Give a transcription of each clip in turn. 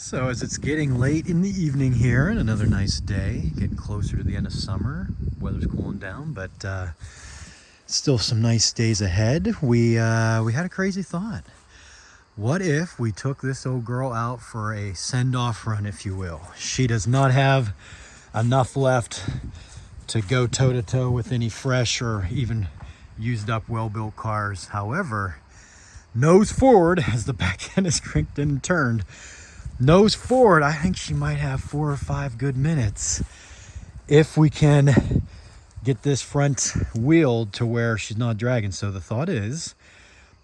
So as it's getting late in the evening here, and another nice day, getting closer to the end of summer, weather's cooling down, but still some nice days ahead. We had a crazy thought. What if we took this old girl out for a send-off run, if you will? She does not have enough left to go toe-to-toe with any fresh or even used up well-built cars. However, nose forward, as the back end is cranked and turned, nose forward, I think she might have 4 or 5 good minutes if we can get this front wheeled to where she's not dragging. So the thought is,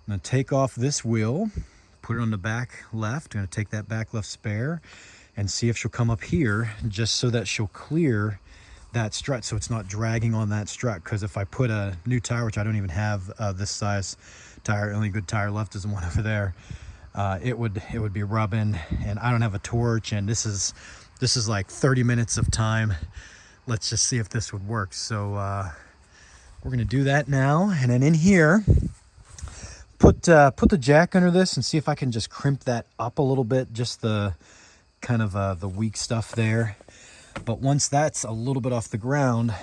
I'm going to take off this wheel, put it on the back left. I'm going to take that back left spare and see if she'll come up here, just so that she'll clear that strut so it's not dragging on that strut. Because if I put a new tire, which I don't even have this size tire, only good tire left is the one over there, it would be rubbing, and I don't have a torch, and this is like 30 minutes of time. Let's just see if this would work. So we're gonna do that now, and then in here put the jack under this and see if I can just crimp that up a little bit, just the kind of the weak stuff there. But once that's a little bit off the ground,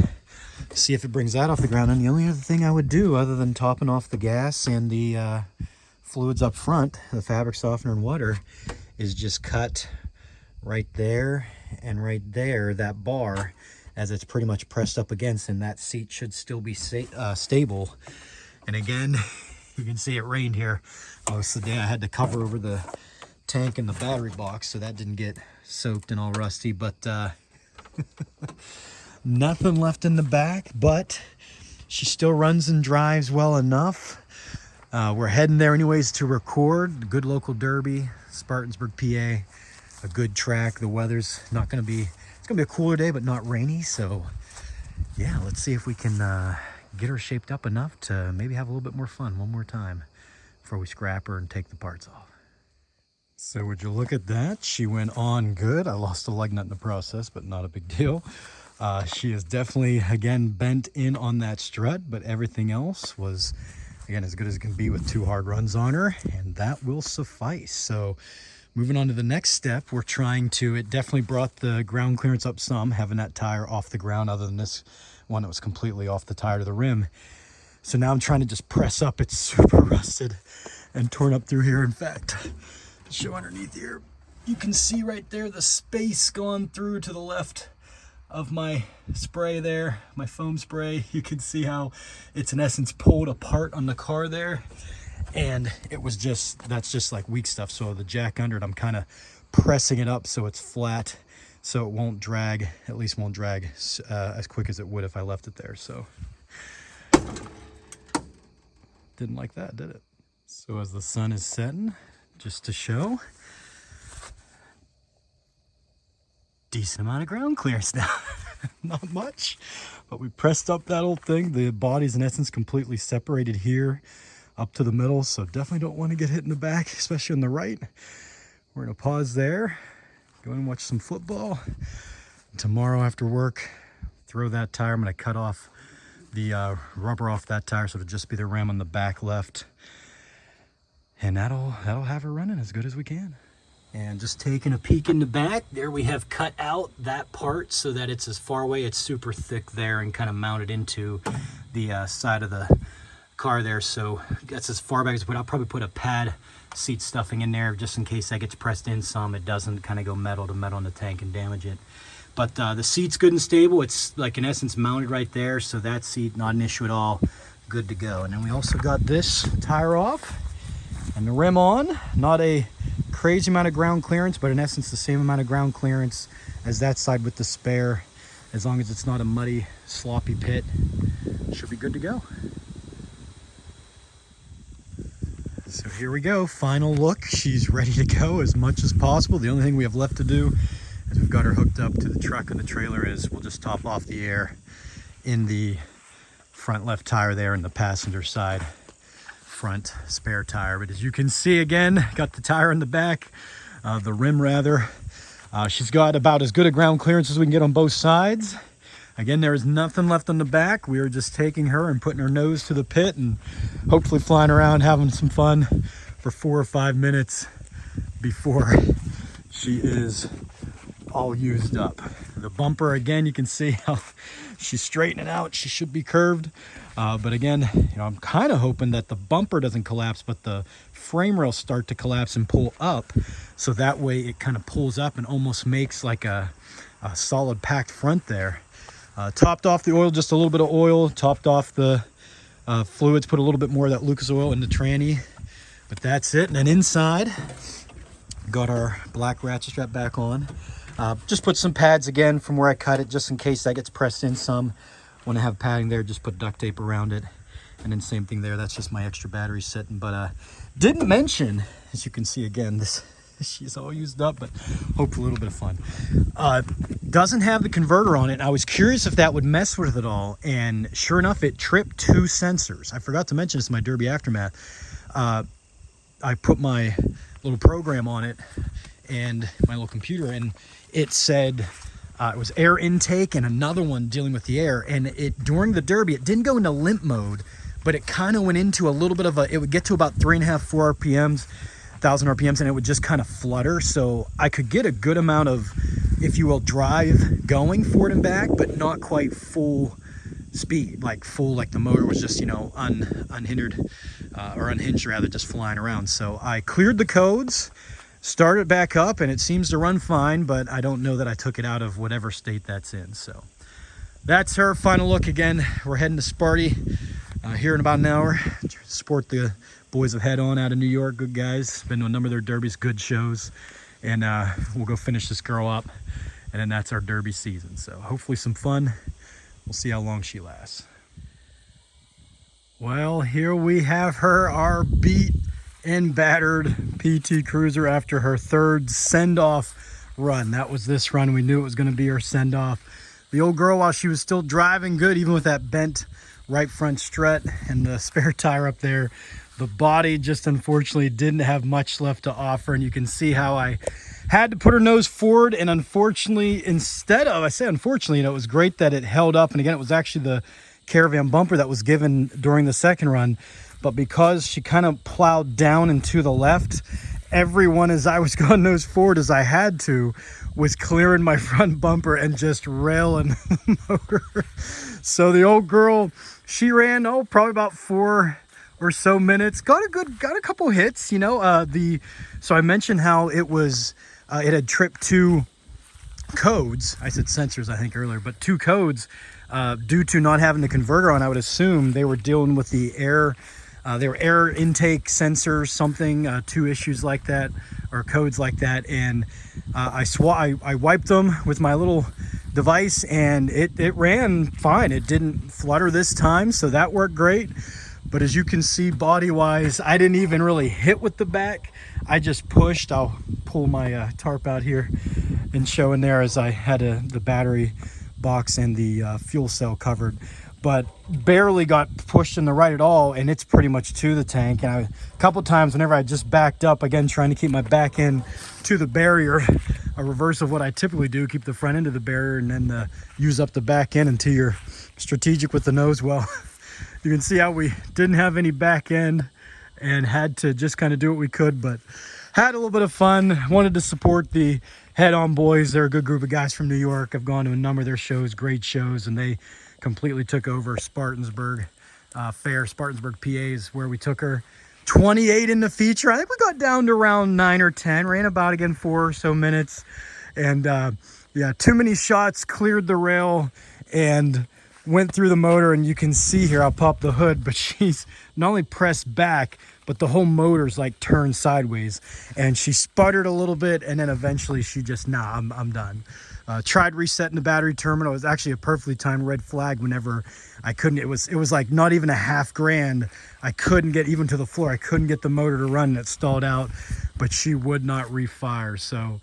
see if it brings that off the ground. And the only other thing I would do, other than topping off the gas and the fluids up front, the fabric softener and water, is just cut right there and right there, that bar, as it's pretty much pressed up against, and that seat should still be stable. And again, you can see it rained here most of the day. I had to cover over the tank and the battery box so that didn't get soaked and all rusty, but nothing left in the back, but she still runs and drives well enough. We're heading there anyways to record. Good local derby, Spartansburg, PA. A good track. The weather's not going to be, it's going to be a cooler day, but not rainy. So yeah, let's see if we can get her shaped up enough to maybe have a little bit more fun one more time before we scrap her and take the parts off. So would you look at that? She went on good. I lost a lug nut in the process, but not a big deal. She is definitely, again, bent in on that strut, but everything else was, again, as good as it can be with 2 hard runs on her, and that will suffice. So moving on to the next step, we're trying to, it definitely brought the ground clearance up some, having that tire off the ground, other than this one that was completely off the tire to the rim. So now I'm trying to just press up. It's super rusted and torn up through here. In fact, to show underneath here, you can see right there the space going through to the left of my spray there, my foam spray. You can see how it's in essence pulled apart on the car there, and it was just, that's just like weak stuff. So the jack under it, I'm kind of pressing it up so it's flat, so it won't drag, at least won't drag as quick as it would if I left it there. So didn't like that, did it? So as the sun is setting, just to show, decent amount of ground clearance now. Not much, but we pressed up that old thing. The body's in essence completely separated here up to the middle, so definitely don't want to get hit in the back, especially on the right. We're gonna pause there, go and watch some football. Tomorrow after work, throw that tire. I'm gonna cut off the rubber off that tire, so it'll just be the rim on the back left, and that'll have her running as good as we can. And just taking a peek in the back, there we have cut out that part so that it's as far away, it's super thick there and kind of mounted into the side of the car there. So that's as far back as I put. I'll probably put a pad seat stuffing in there just in case that gets pressed in some. It doesn't kind of go metal to metal in the tank and damage it. But the seat's good and stable. It's like in essence mounted right there. So that seat, not an issue at all, good to go. And then we also got this tire off and the rim on. Not a crazy amount of ground clearance, but in essence the same amount of ground clearance as that side with the spare. As long as it's not a muddy, sloppy pit, should be good to go. So here we go, final look. She's ready to go as much as possible. The only thing we have left to do, as we've got her hooked up to the truck and the trailer, is we'll just top off the air in the front left tire there in the passenger side front spare tire. But as you can see, again, got the tire in the back, the rim rather. She's got about as good a ground clearance as we can get on both sides. Again, there is nothing left on the back. We are just taking her and putting her nose to the pit and hopefully flying around having some fun for 4 or 5 minutes before she is all used up. The bumper, again, you can see how she's straightening out. She should be curved. But again, I'm kind of hoping that the bumper doesn't collapse, but the frame rails start to collapse and pull up. So that way it kind of pulls up and almost makes like a solid packed front there. Topped off the oil, just a little bit of oil. Topped off the fluids, put a little bit more of that Lucas oil in the tranny. But that's it. And then inside, got our black ratchet strap back on. Just put some pads again from where I cut it, just in case that gets pressed in some. Want to have padding there, just put duct tape around it. And then same thing there, that's just my extra battery sitting. But didn't mention, as you can see again, this she's all used up, but hopefully a little bit of fun. Doesn't have the converter on it. I was curious if that would mess with it all, and sure enough, it tripped 2 sensors. I forgot to mention this in my Derby Aftermath. I put my little program on it and my little computer, and it said it was air intake and another one dealing with the air. And it during the Derby, it didn't go into limp mode, but it kind of went into a little bit of it would get to about 3.5, 4 RPMs, 1,000 RPMs, and it would just kind of flutter. So I could get a good amount of, if you will, drive going forward and back, but not quite full speed, like the motor was just, unhindered or unhinged rather, just flying around. So I cleared the codes, started it back up, and it seems to run fine, but I don't know that I took it out of whatever state that's in. So that's her final look. Again, we're heading to Sparty here in about an hour. Support the boys of Head On out of New York. Good guys. Been to a number of their derbies, good shows. And we'll go finish this girl up. And then that's our derby season. So hopefully some fun. We'll see how long she lasts. Well, here we have her, our beat and battered PT Cruiser after her 3rd send-off run. That was this run. We knew it was going to be her send-off. The old girl, while she was still driving good, even with that bent right front strut and the spare tire up there, the body just unfortunately didn't have much left to offer. And you can see how I had to put her nose forward, and unfortunately, I say unfortunately, it was great that it held up. And again, it was actually the Caravan bumper that was given during the 2nd run, but because she kind of plowed down and to the left, everyone, as I was going nose forward as I had to, was clearing my front bumper and just railing the motor. So the old girl, she ran probably about 4 or so minutes, got a couple hits, so I mentioned how it was it had tripped 2 codes. I said sensors, I think, earlier, but 2 codes due to not having the converter on. I would assume they were dealing with the air, their air intake sensors, something, 2 issues like that, or codes like that. And I wiped them with my little device, and it ran fine. It didn't flutter this time, so that worked great. But as you can see, body-wise, I didn't even really hit with the back. I just pushed. I'll pull my tarp out here and show in there, as I had the battery box and the fuel cell covered, but barely got pushed in the right at all, and it's pretty much to the tank. And a couple times whenever I just backed up, again, trying to keep my back end to the barrier, a reverse of what I typically do, keep the front end of the barrier and then use up the back end until you're strategic with the nose. Well, you can see how we didn't have any back end and had to just kind of do what we could, but had a little bit of fun. Wanted to support the Head On boys. They're a good group of guys from New York. I've gone to a number of their shows, great shows, and they completely took over Spartanburg Fair. Spartanburg, PA is where we took her. 28 in the feature. I think we got down to around 9 or 10, ran about again 4 or so minutes. And yeah, too many shots, cleared the rail and went through the motor. And you can see here, I'll pop the hood, but she's not only pressed back, but the whole motor's like turned sideways, and she sputtered a little bit, and then eventually she just, I'm done. Tried resetting the battery terminal. It was actually a perfectly timed red flag whenever I couldn't. It was like not even a $1,000. I couldn't get even to the floor. I couldn't get the motor to run, and it stalled out, but she would not refire. So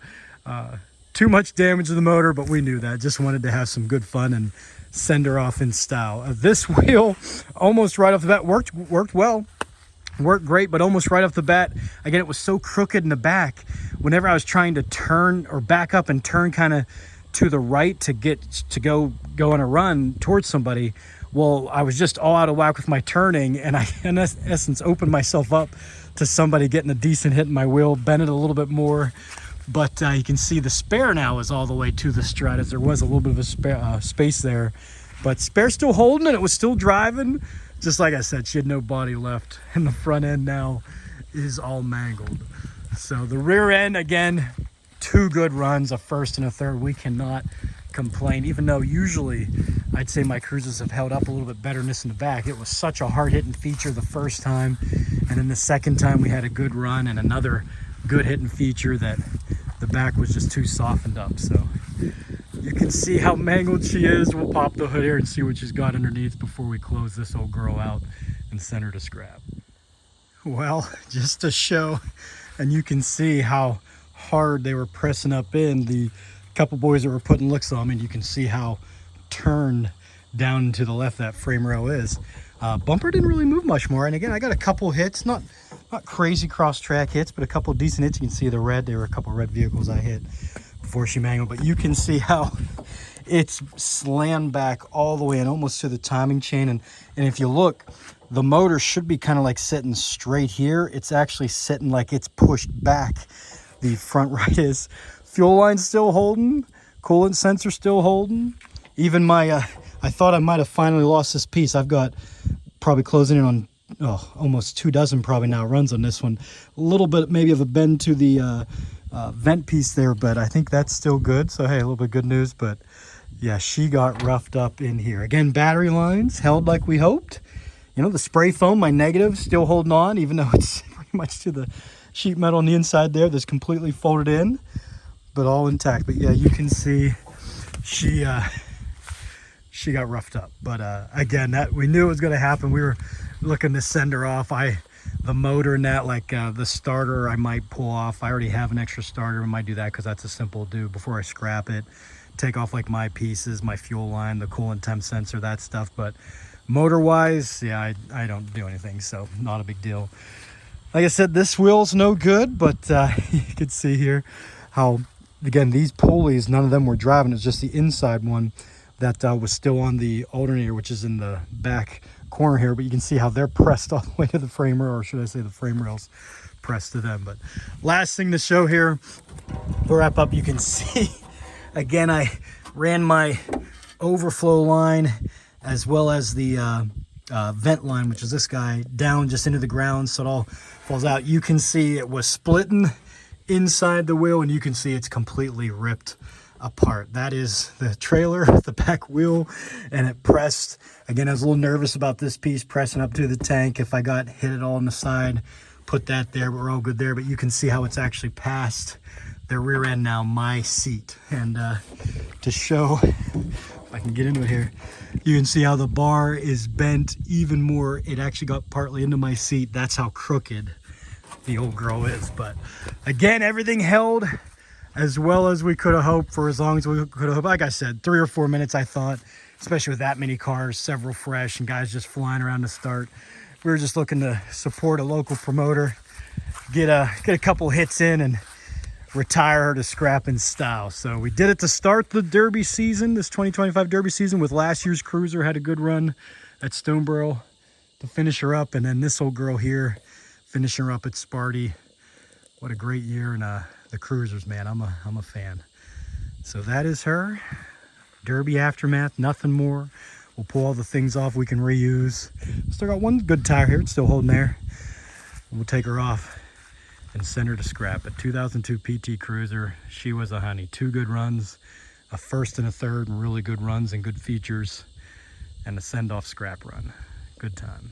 too much damage to the motor, but we knew that. Just wanted to have some good fun and send her off in style. This wheel, almost right off the bat, worked well. Worked great, but almost right off the bat, again, it was so crooked in the back. Whenever I was trying to turn or back up and turn kind of to the right to go on a run towards somebody, well, I was just all out of whack with my turning, and I, in essence, opened myself up to somebody getting a decent hit in my wheel, bent it a little bit more. But you can see the spare now is all the way to the strut, as there was a little bit of a spare, space there. But spare still holding, and it was still driving. Just like I said, she had no body left, and the front end now is all mangled. So the rear end, again, 2 good runs, a first and a third. We cannot complain, even though usually I'd say my cruisers have held up a little bit better than this in the back. It was such a hard-hitting feature the first time, and then the second time we had a good run and another good hitting feature that the back was just too softened up. So you can see how mangled she is. We'll pop the hood here and see what she's got underneath before we close this old girl out and send her to scrap. Well, just to show, and you can see how hard they were pressing up in, the couple boys that were putting looks on, and you can see how turned down to the left that frame rail is. Bumper didn't really move much more, and again, I got a couple hits, not crazy cross track hits, but a couple decent hits. You can see the red, there were a couple red vehicles I hit before she mangled, but you can see how it's slammed back all the way and almost to the timing chain. And if you look, the motor should be kind of like sitting straight here. It's actually sitting like it's pushed back. The front right is. Fuel line's still holding, coolant sensor still holding. Even my I thought I might have finally lost this piece. I've got probably closing in on almost 2 dozen probably now runs on this one. A little bit maybe of a bend to the vent piece there, but I think that's still good. So hey, a little bit of good news. But yeah, she got roughed up in here. Again, battery lines held like we hoped. You know, the spray foam, my negative, still holding on, even though it's pretty much to the sheet metal on the inside there that's completely folded in, but all intact. But yeah, you can see she got roughed up. But again, that we knew it was going to happen. We were looking to send her off. The motor and that, like the starter, I might pull off. I already have an extra starter. I might do that because that's a simple do before I scrap it. Take off like my pieces, my fuel line, the coolant temp sensor, that stuff. But motor wise, yeah, I don't do anything, so not a big deal. Like I said, this wheel's no good, but you can see here how, again, these pulleys, none of them were driving. It's just the inside one that was still on the alternator, which is in the back corner here. But you can see how they're pressed all the way to the frame rail, or should I say the frame rail's pressed to them. But last thing to show here, to wrap up, you can see, again, I ran my overflow line as well as the vent line, which is this guy, down just into the ground, so it all falls out. You can see it was splitting inside the wheel, and you can see it's completely ripped apart. That is the trailer, the back wheel, and it pressed. Again, I was a little nervous about this piece pressing up to the tank. If I got hit it all on the side, put that there, but we're all good there. But you can see how it's actually past the rear end now, my seat. And to show, if I can get into it here, you can see how the bar is bent even more. It actually got partly into my seat. That's how crooked the old girl is. But again, everything held as well as we could have hoped for, as long as we could have hoped. Like I said, 3 or 4 minutes, I thought, especially with that many cars, several fresh, and guys just flying around to start. We were just looking to support a local promoter, get a couple hits in, and retire her to scrap in style. So we did it to start the Derby season, this 2025 Derby season, with last year's cruiser. Had a good run at Stoneboro to finish her up, and then this old girl here finishing her up at Sparty. What a great year. And the cruisers, man, I'm a fan. So that is her Derby aftermath, nothing more. We'll pull all the things off we can reuse. Still got one good tire here, it's still holding there. We'll take her off and send her to scrap. A 2002 PT Cruiser. She was a honey. 2 good runs, a first and a third, and really good runs and good features, and a send-off scrap run. Good time.